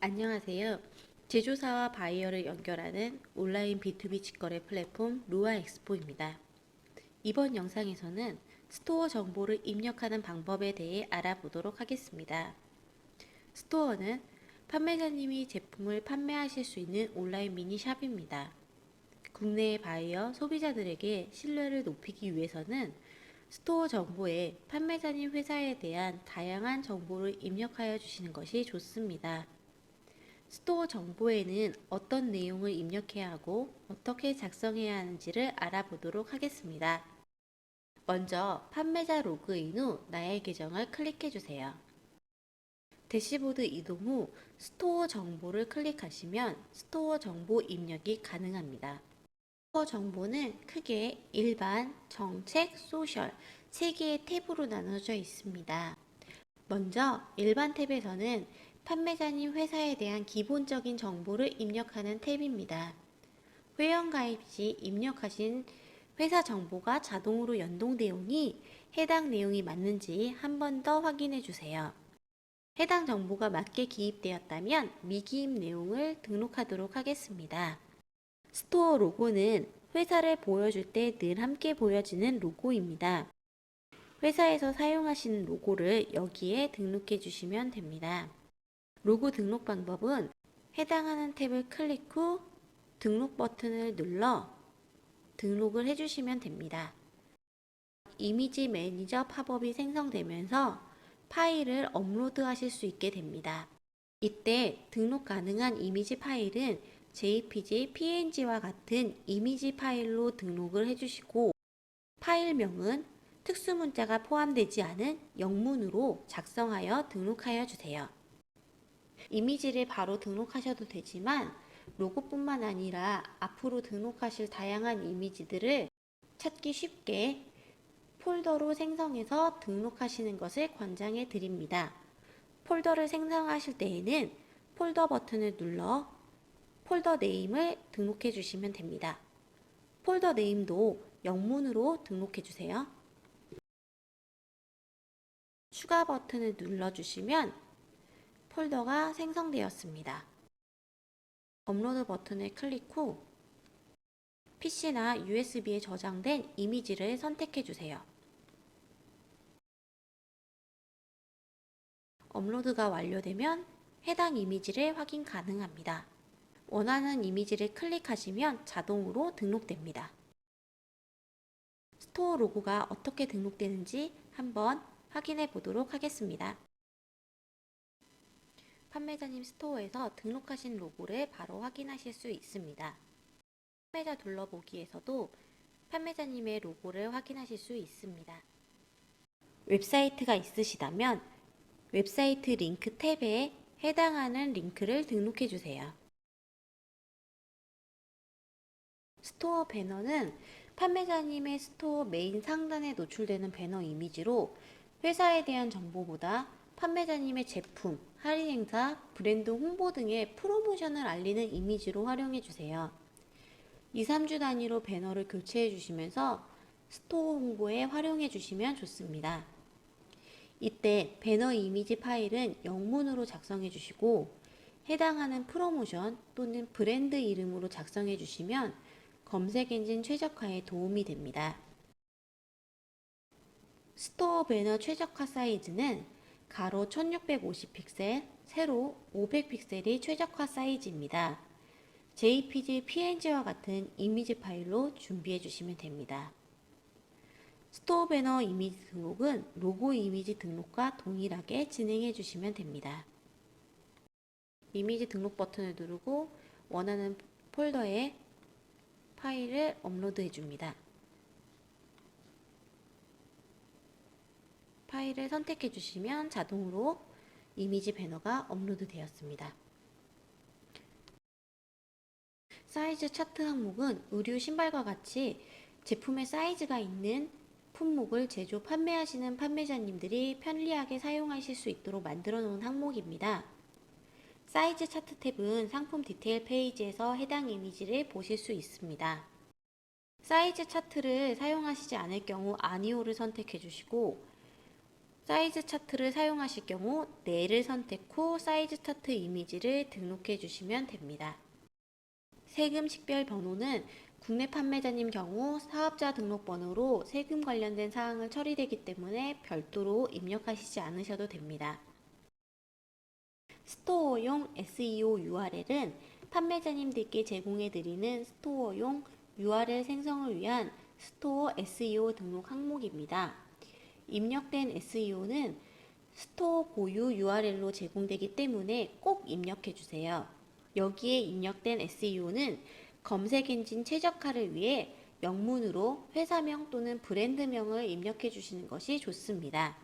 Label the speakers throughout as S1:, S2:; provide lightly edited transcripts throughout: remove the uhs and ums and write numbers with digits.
S1: 안녕하세요. 제조사와 바이어를 연결하는 온라인 B2B 직거래 플랫폼 루아엑스포입니다. 이번 영상에서는 스토어 정보를 입력하는 방법에 대해 알아보도록 하겠습니다. 스토어는 판매자님이 제품을 판매하실 수 있는 온라인 미니샵입니다. 국내의 바이어, 소비자들에게 신뢰를 높이기 위해서는 스토어 정보에 판매자님 회사에 대한 다양한 정보를 입력하여 주시는 것이 좋습니다. 스토어 정보에는 어떤 내용을 입력해야 하고 어떻게 작성해야 하는지를 알아보도록 하겠습니다. 먼저 판매자 로그인 후 나의 계정을 클릭해 주세요. 대시보드 이동 후 스토어 정보를 클릭하시면 스토어 정보 입력이 가능합니다. 스토어 정보는 크게 일반, 정책, 소셜 3개의 탭으로 나눠져 있습니다. 먼저 일반 탭에서는 판매자님 회사에 대한 기본적인 정보를 입력하는 탭입니다. 회원가입 시 입력하신 회사 정보가 자동으로 연동되어 오니 해당 내용이 맞는지 한 번 더 확인해 주세요. 해당 정보가 맞게 기입되었다면 미기입 내용을 등록하도록 하겠습니다. 스토어 로고는 회사를 보여줄 때 늘 함께 보여지는 로고입니다. 회사에서 사용하시는 로고를 여기에 등록해 주시면 됩니다. 로고 등록 방법은 해당하는 탭을 클릭 후 등록 버튼을 눌러 등록을 해주시면 됩니다. 이미지 매니저 팝업이 생성되면서 파일을 업로드 하실 수 있게 됩니다. 이때 등록 가능한 이미지 파일은 JPG, PNG와 같은 이미지 파일로 등록을 해주시고 파일명은 특수문자가 포함되지 않은 영문으로 작성하여 등록하여 주세요. 이미지를 바로 등록하셔도 되지만 로고뿐만 아니라 앞으로 등록하실 다양한 이미지들을 찾기 쉽게 폴더로 생성해서 등록하시는 것을 권장해 드립니다. 폴더를 생성하실 때에는 폴더 버튼을 눌러 폴더 네임을 등록해 주시면 됩니다. 폴더 네임도 영문으로 등록해 주세요. 추가 버튼을 눌러주시면 폴더가 생성되었습니다. 업로드 버튼을 클릭 후 PC나 USB에 저장된 이미지를 선택해 주세요. 업로드가 완료되면 해당 이미지를 확인 가능합니다. 원하는 이미지를 클릭하시면 자동으로 등록됩니다. 스토어 로고가 어떻게 등록되는지 한번 확인해 보도록 하겠습니다. 판매자님 스토어에서 등록하신 로고를 바로 확인하실 수 있습니다. 판매자 둘러보기에서도 판매자님의 로고를 확인하실 수 있습니다. 웹사이트가 있으시다면 웹사이트 링크 탭에 해당하는 링크를 등록해 주세요. 스토어 배너는 판매자님의 스토어 메인 상단에 노출되는 배너 이미지로 회사에 대한 정보보다 판매자님의 제품, 할인 행사, 브랜드 홍보 등의 프로모션을 알리는 이미지로 활용해 주세요. 2, 3주 단위로 배너를 교체해 주시면서 스토어 홍보에 활용해 주시면 좋습니다. 이때 배너 이미지 파일은 영문으로 작성해 주시고 해당하는 프로모션 또는 브랜드 이름으로 작성해 주시면 검색 엔진 최적화에 도움이 됩니다. 스토어 배너 최적화 사이즈는 가로 1650픽셀, 세로 500픽셀이 최적화 사이즈입니다. JPG, PNG와 같은 이미지 파일로 준비해 주시면 됩니다. 스토어 배너 이미지 등록은 로고 이미지 등록과 동일하게 진행해 주시면 됩니다. 이미지 등록 버튼을 누르고 원하는 폴더에 파일을 업로드해 줍니다. 파일을 선택해 주시면 자동으로 이미지 배너가 업로드 되었습니다. 사이즈 차트 항목은 의류 신발과 같이 제품의 사이즈가 있는 품목을 제조 판매하시는 판매자님들이 편리하게 사용하실 수 있도록 만들어 놓은 항목입니다. 사이즈 차트 탭은 상품 디테일 페이지에서 해당 이미지를 보실 수 있습니다. 사이즈 차트를 사용하시지 않을 경우 아니오를 선택해 주시고 사이즈 차트를 사용하실 경우 네를 선택 후 사이즈 차트 이미지를 등록해 주시면 됩니다. 세금 식별 번호는 국내 판매자님 경우 사업자 등록번호로 세금 관련된 사항을 처리되기 때문에 별도로 입력하시지 않으셔도 됩니다. 스토어용 SEO URL은 판매자님들께 제공해드리는 스토어용 URL 생성을 위한 스토어 SEO 등록 항목입니다. 입력된 SEO는 스토어 고유 URL로 제공되기 때문에 꼭 입력해주세요. 여기에 입력된 SEO는 검색 엔진 최적화를 위해 영문으로 회사명 또는 브랜드명을 입력해 주시는 것이 좋습니다.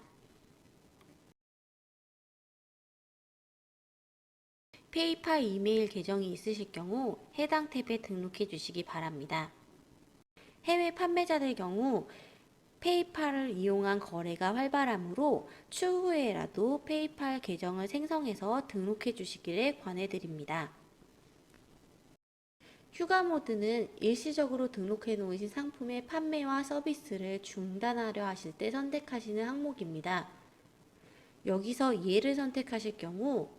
S1: 페이팔 이메일 계정이 있으실 경우 해당 탭에 등록해 주시기 바랍니다. 해외 판매자들 경우 페이팔을 이용한 거래가 활발하므로 추후에라도 페이팔 계정을 생성해서 등록해 주시기를 권해드립니다. 휴가 모드는 일시적으로 등록해 놓으신 상품의 판매와 서비스를 중단하려 하실 때 선택하시는 항목입니다. 여기서 예를 선택하실 경우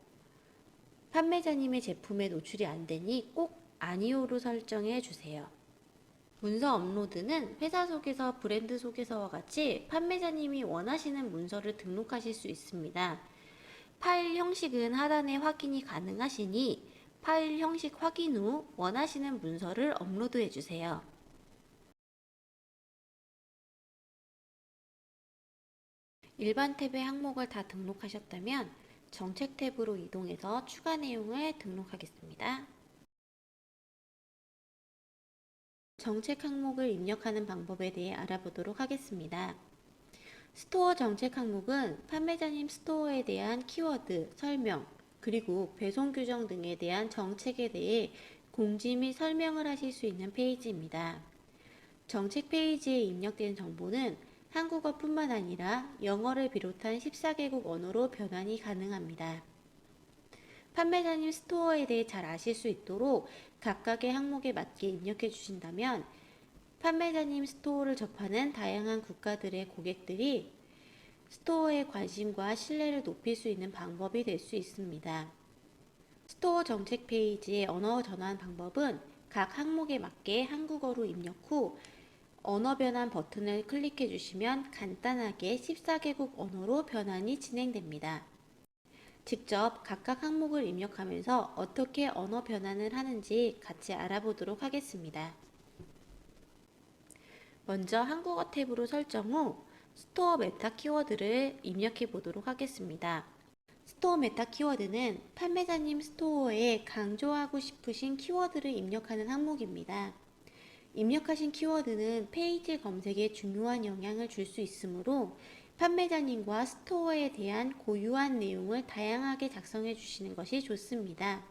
S1: 판매자님의 제품에 노출이 안 되니 꼭 아니오로 설정해 주세요. 문서 업로드는 회사 소개서, 브랜드 소개서와 같이 판매자님이 원하시는 문서를 등록하실 수 있습니다. 파일 형식은 하단에 확인이 가능하시니 파일 형식 확인 후 원하시는 문서를 업로드해 주세요. 일반 탭의 항목을 다 등록하셨다면 정책 탭으로 이동해서 추가 내용을 등록하겠습니다. 정책 항목을 입력하는 방법에 대해 알아보도록 하겠습니다. 스토어 정책 항목은 판매자님 스토어에 대한 키워드, 설명, 그리고 배송 규정 등에 대한 정책에 대해 공지 및 설명을 하실 수 있는 페이지입니다. 정책 페이지에 입력된 정보는 한국어뿐만 아니라 영어를 비롯한 14개국 언어로 변환이 가능합니다. 판매자님 스토어에 대해 잘 아실 수 있도록 각각의 항목에 맞게 입력해 주신다면 판매자님 스토어를 접하는 다양한 국가들의 고객들이 스토어의 관심과 신뢰를 높일 수 있는 방법이 될 수 있습니다. 스토어 정책 페이지의 언어 전환 방법은 각 항목에 맞게 한국어로 입력 후 언어 변환 버튼을 클릭해 주시면 간단하게 14개국 언어로 변환이 진행됩니다. 직접 각각 항목을 입력하면서 어떻게 언어 변환을 하는지 같이 알아보도록 하겠습니다. 먼저 한국어 탭으로 설정 후 스토어 메타 키워드를 입력해 보도록 하겠습니다. 스토어 메타 키워드는 판매자님 스토어에 강조하고 싶으신 키워드를 입력하는 항목입니다. 입력하신 키워드는 페이지 검색에 중요한 영향을 줄 수 있으므로 판매자님과 스토어에 대한 고유한 내용을 다양하게 작성해 주시는 것이 좋습니다.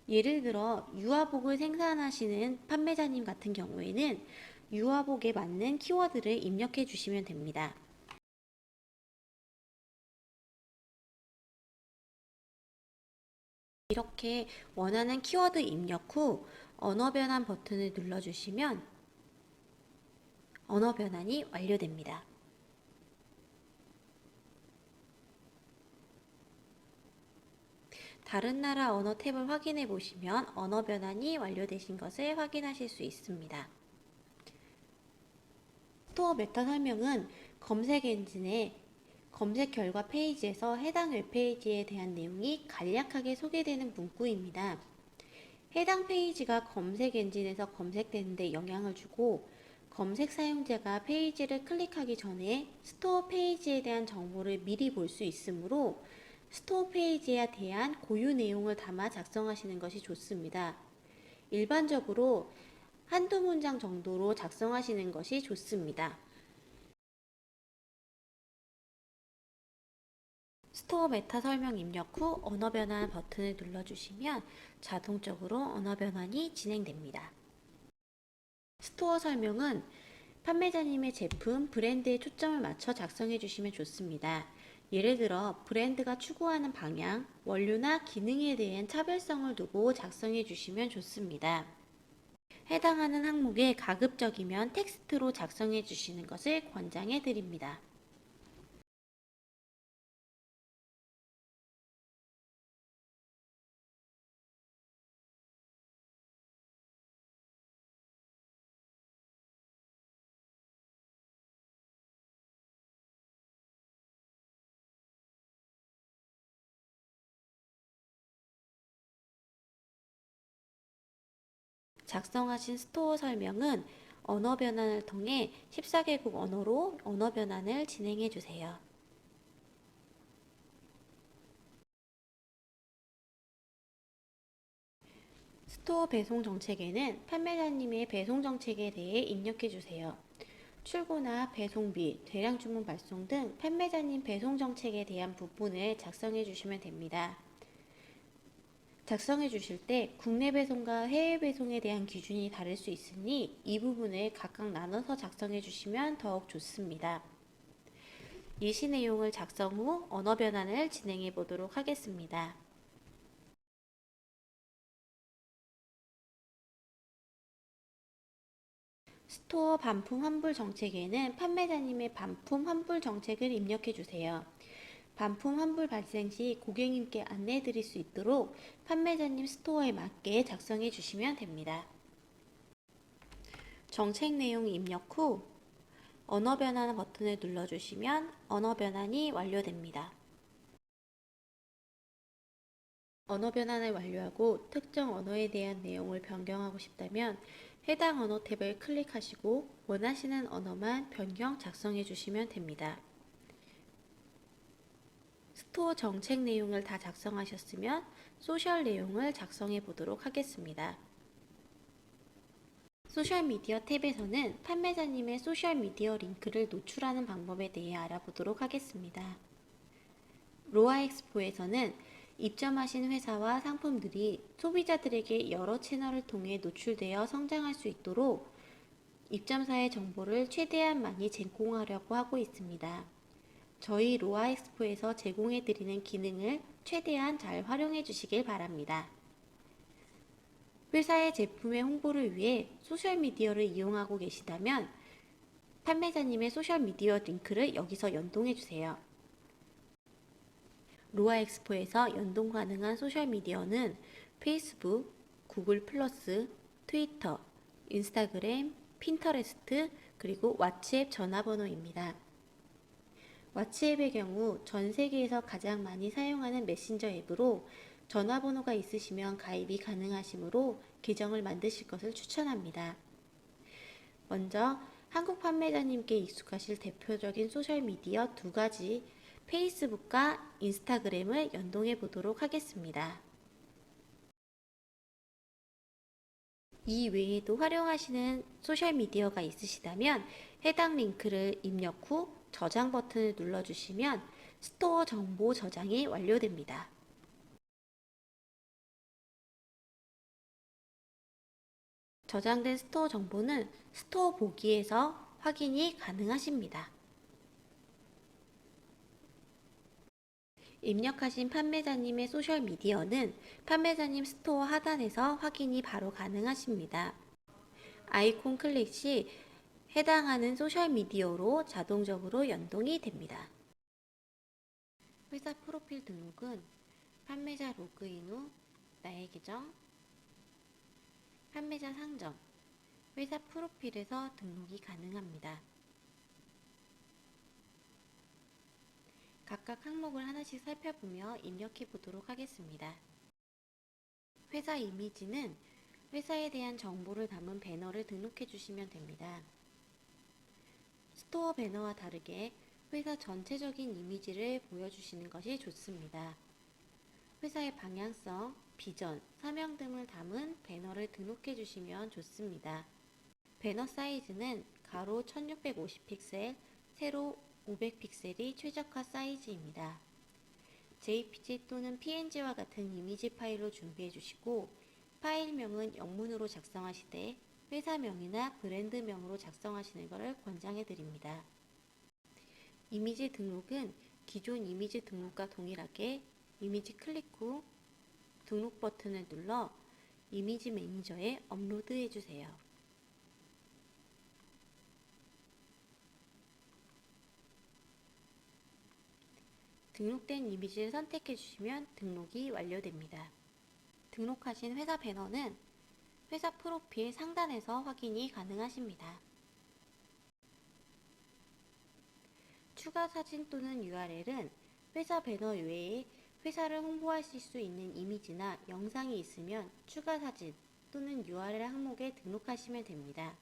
S1: 예를 들어 유아복을 생산하시는 판매자님 같은 경우에는 유아복에 맞는 키워드를 입력해 주시면 됩니다. 이렇게 원하는 키워드 입력 후 언어 변환 버튼을 눌러주시면 언어 변환이 완료됩니다. 다른 나라 언어 탭을 확인해 보시면 언어 변환이 완료되신 것을 확인하실 수 있습니다. 스토어 메타 설명은 검색 엔진의 검색 결과 페이지에서 해당 웹페이지에 대한 내용이 간략하게 소개되는 문구입니다. 해당 페이지가 검색 엔진에서 검색되는 데 영향을 주고 검색 사용자가 페이지를 클릭하기 전에 스토어 페이지에 대한 정보를 미리 볼 수 있으므로 스토어 페이지에 대한 고유 내용을 담아 작성하시는 것이 좋습니다. 일반적으로 한두 문장 정도로 작성하시는 것이 좋습니다. 스토어 메타 설명 입력 후 언어 변환 버튼을 눌러주시면 자동적으로 언어 변환이 진행됩니다. 스토어 설명은 판매자님의 제품, 브랜드에 초점을 맞춰 작성해 주시면 좋습니다. 예를 들어 브랜드가 추구하는 방향, 원료나 기능에 대한 차별성을 두고 작성해 주시면 좋습니다. 해당하는 항목에 가급적이면 텍스트로 작성해 주시는 것을 권장해 드립니다. 작성하신 스토어 설명은 언어 변환을 통해 14개국 언어로 언어 변환을 진행해 주세요. 스토어 배송 정책에는 판매자님의 배송 정책에 대해 입력해 주세요. 출고나 배송비, 대량 주문 발송 등 판매자님 배송 정책에 대한 부분을 작성해 주시면 됩니다. 작성해 주실 때 국내 배송과 해외 배송에 대한 기준이 다를 수 있으니 이 부분을 각각 나눠서 작성해 주시면 더욱 좋습니다. 예시 내용을 작성 후 언어 변환을 진행해 보도록 하겠습니다. 스토어 반품 환불 정책에는 판매자님의 반품 환불 정책을 입력해 주세요. 반품 환불 발생 시 고객님께 안내해 드릴 수 있도록 판매자님 스토어에 맞게 작성해 주시면 됩니다. 정책 내용 입력 후 언어 변환 버튼을 눌러주시면 언어 변환이 완료됩니다. 언어 변환을 완료하고 특정 언어에 대한 내용을 변경하고 싶다면 해당 언어 탭을 클릭하시고 원하시는 언어만 변경 작성해 주시면 됩니다. 스토어 정책 내용을 다 작성하셨으면 소셜 내용을 작성해 보도록 하겠습니다. 소셜미디어 탭에서는 판매자님의 소셜미디어 링크를 노출하는 방법에 대해 알아보도록 하겠습니다. 로아엑스포에서는 입점하신 회사와 상품들이 소비자들에게 여러 채널을 통해 노출되어 성장할 수 있도록 입점사의 정보를 최대한 많이 제공하려고 하고 있습니다. 저희 로아엑스포에서 제공해드리는 기능을 최대한 잘 활용해 주시길 바랍니다. 회사의 제품의 홍보를 위해 소셜미디어를 이용하고 계시다면 판매자님의 소셜미디어 링크를 여기서 연동해 주세요. 로아엑스포에서 연동 가능한 소셜미디어는 페이스북, 구글 플러스, 트위터, 인스타그램, 핀터레스트, 그리고 왓츠앱 전화번호입니다. 왓츠앱의 경우 전 세계에서 가장 많이 사용하는 메신저 앱으로 전화번호가 있으시면 가입이 가능하시므로 계정을 만드실 것을 추천합니다. 먼저 한국 판매자님께 익숙하실 대표적인 소셜미디어 두 가지 페이스북과 인스타그램을 연동해 보도록 하겠습니다. 이 외에도 활용하시는 소셜미디어가 있으시다면 해당 링크를 입력 후 저장 버튼을 눌러주시면 스토어 정보 저장이 완료됩니다. 저장된 스토어 정보는 스토어 보기에서 확인이 가능하십니다. 입력하신 판매자님의 소셜미디어는 판매자님 스토어 하단에서 확인이 바로 가능하십니다. 아이콘 클릭 시 해당하는 소셜미디어로 자동적으로 연동이 됩니다. 회사 프로필 등록은 판매자 로그인 후 나의 계정, 판매자 상점, 회사 프로필에서 등록이 가능합니다. 각각 항목을 하나씩 살펴보며 입력해 보도록 하겠습니다. 회사 이미지는 회사에 대한 정보를 담은 배너를 등록해 주시면 됩니다. 스토어 배너와 다르게 회사 전체적인 이미지를 보여주시는 것이 좋습니다. 회사의 방향성, 비전, 사명 등을 담은 배너를 등록해 주시면 좋습니다. 배너 사이즈는 가로 1650픽셀, 세로 500픽셀이 최적화 사이즈입니다. JPG 또는 PNG와 같은 이미지 파일로 준비해 주시고 파일명은 영문으로 작성하시되 회사명이나 브랜드명으로 작성하시는 것을 권장해 드립니다. 이미지 등록은 기존 이미지 등록과 동일하게 이미지 클릭 후 등록 버튼을 눌러 이미지 매니저에 업로드해 주세요. 등록된 이미지를 선택해 주시면 등록이 완료됩니다. 등록하신 회사 배너는 회사 프로필 상단에서 확인이 가능하십니다. 추가 사진 또는 URL은 회사 배너 외에 회사를 홍보하실 수 있는 이미지나 영상이 있으면 추가 사진 또는 URL 항목에 등록하시면 됩니다.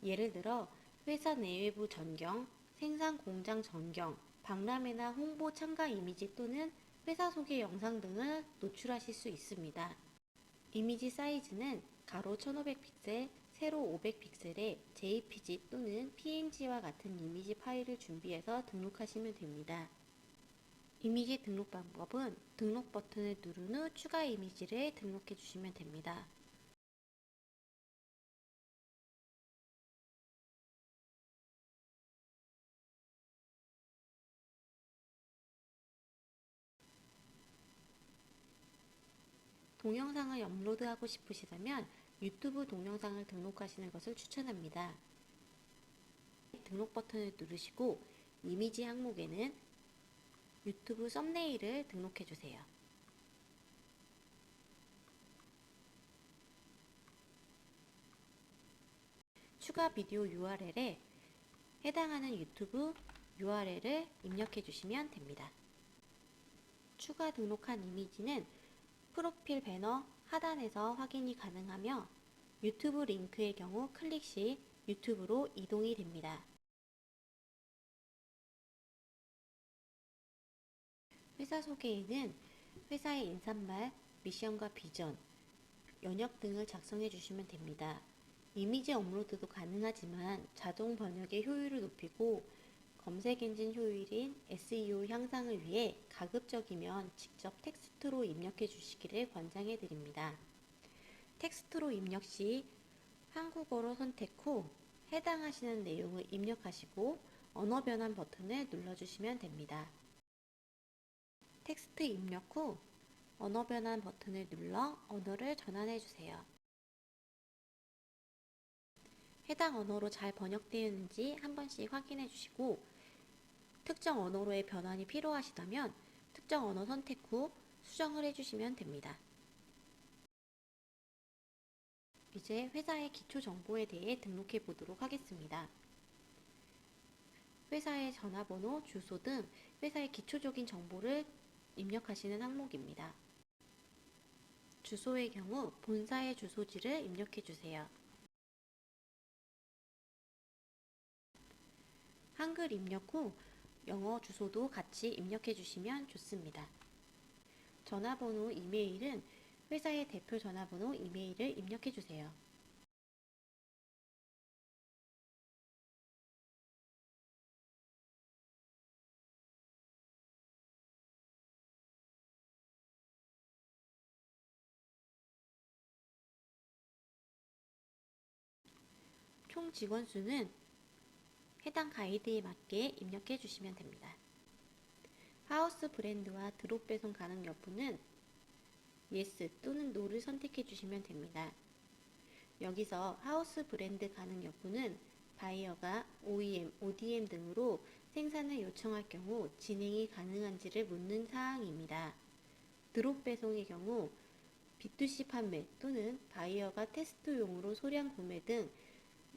S1: 예를 들어 회사 내외부 전경, 생산 공장 전경, 박람회나 홍보 참가 이미지 또는 회사 소개 영상 등을 노출하실 수 있습니다. 이미지 사이즈는 가로 1500픽셀, 세로 500픽셀의 JPG 또는 PNG와 같은 이미지 파일을 준비해서 등록하시면 됩니다. 이미지 등록 방법은 등록 버튼을 누른 후 추가 이미지를 등록해 주시면 됩니다. 동영상을 업로드하고 싶으시다면 유튜브 동영상을 등록하시는 것을 추천합니다. 등록 버튼을 누르시고 이미지 항목에는 유튜브 썸네일을 등록해 주세요. 추가 비디오 URL에 해당하는 유튜브 URL을 입력해 주시면 됩니다. 추가 등록한 이미지는 프로필 배너 하단에서 확인이 가능하며 유튜브 링크의 경우 클릭 시 유튜브로 이동이 됩니다. 회사 소개에는 회사의 인사말, 미션과 비전, 연역 등을 작성해 주시면 됩니다. 이미지 업로드도 가능하지만 자동 번역의 효율을 높이고 검색 엔진 효율인 SEO 향상을 위해 가급적이면 직접 텍스트로 입력해 주시기를 권장해 드립니다. 텍스트로 입력 시 한국어로 선택 후 해당하시는 내용을 입력하시고 언어 변환 버튼을 눌러주시면 됩니다. 텍스트 입력 후 언어 변환 버튼을 눌러 언어를 전환해 주세요. 해당 언어로 잘 번역되었는지 한 번씩 확인해 주시고 특정 언어로의 변환이 필요하시다면 특정 언어 선택 후 수정을 해주시면 됩니다. 이제 회사의 기초 정보에 대해 등록해 보도록 하겠습니다. 회사의 전화번호, 주소 등 회사의 기초적인 정보를 입력하시는 항목입니다. 주소의 경우 본사의 주소지를 입력해 주세요. 한글 입력 후 영어 주소도 같이 입력해 주시면 좋습니다. 전화번호, 이메일은 회사의 대표 전화번호, 이메일을 입력해 주세요. 총 직원 수는 해당 가이드에 맞게 입력해 주시면 됩니다. 하우스 브랜드와 드롭 배송 가능 여부는 Yes 또는 No를 선택해 주시면 됩니다. 여기서 하우스 브랜드 가능 여부는 바이어가 OEM, ODM 등으로 생산을 요청할 경우 진행이 가능한지를 묻는 사항입니다. 드롭 배송의 경우 B2C 판매 또는 바이어가 테스트용으로 소량 구매 등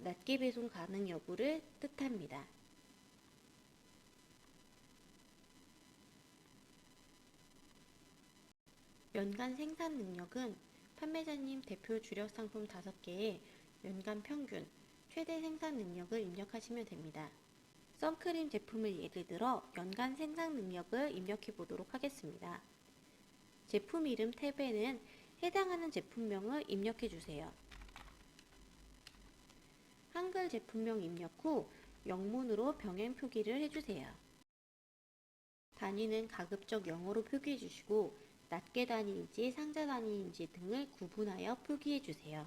S1: 낱개 배송 가능 여부를 뜻합니다. 연간 생산 능력은 판매자님 대표 주력 상품 5개의 연간 평균, 최대 생산 능력을 입력하시면 됩니다. 선크림 제품을 예를 들어 연간 생산 능력을 입력해 보도록 하겠습니다. 제품 이름 탭에는 해당하는 제품명을 입력해 주세요. 한글 제품명 입력 후 영문으로 병행 표기를 해주세요. 단위는 가급적 영어로 표기해 주시고 낱개 단위인지 상자 단위인지 등을 구분하여 표기해 주세요.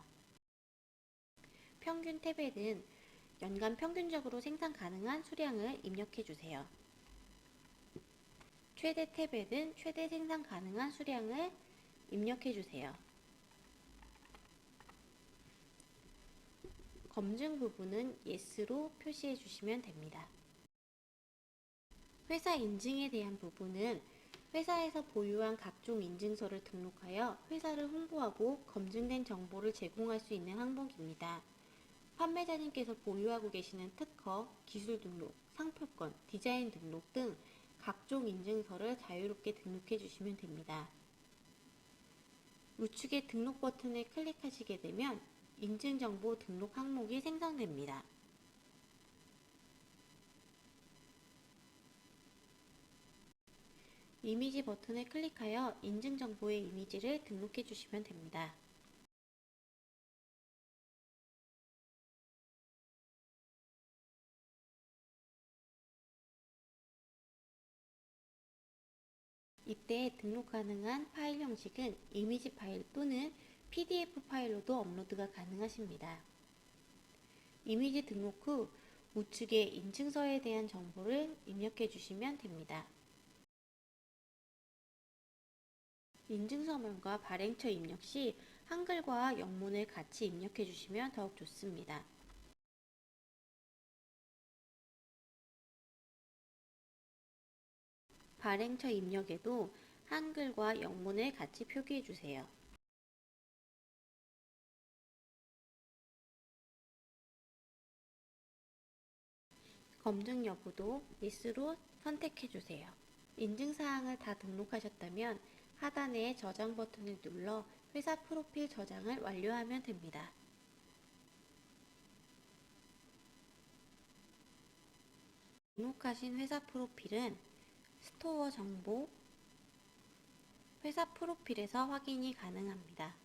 S1: 평균 탭에는 연간 평균적으로 생산 가능한 수량을 입력해 주세요. 최대 탭에는 최대 생산 가능한 수량을 입력해 주세요. 검증 부분은 Yes로 표시해 주시면 됩니다. 회사 인증에 대한 부분은 회사에서 보유한 각종 인증서를 등록하여 회사를 홍보하고 검증된 정보를 제공할 수 있는 항목입니다. 판매자님께서 보유하고 계시는 특허, 기술 등록, 상표권, 디자인 등록 등 각종 인증서를 자유롭게 등록해 주시면 됩니다. 우측의 등록 버튼을 클릭하시게 되면 인증정보 등록 항목이 생성됩니다. 이미지 버튼을 클릭하여 인증정보의 이미지를 등록해 주시면 됩니다. 이때 등록 가능한 파일 형식은 이미지 파일 또는 PDF 파일로도 업로드가 가능하십니다. 이미지 등록 후 우측에 인증서에 대한 정보를 입력해 주시면 됩니다. 인증서명과 발행처 입력 시 한글과 영문을 같이 입력해 주시면 더욱 좋습니다. 발행처 입력에도 한글과 영문을 같이 표기해 주세요. 검증 여부도 예스로 선택해 주세요. 인증사항을 다 등록하셨다면 하단의 저장 버튼을 눌러 회사 프로필 저장을 완료하면 됩니다. 등록하신 회사 프로필은 스토어 정보, 회사 프로필에서 확인이 가능합니다.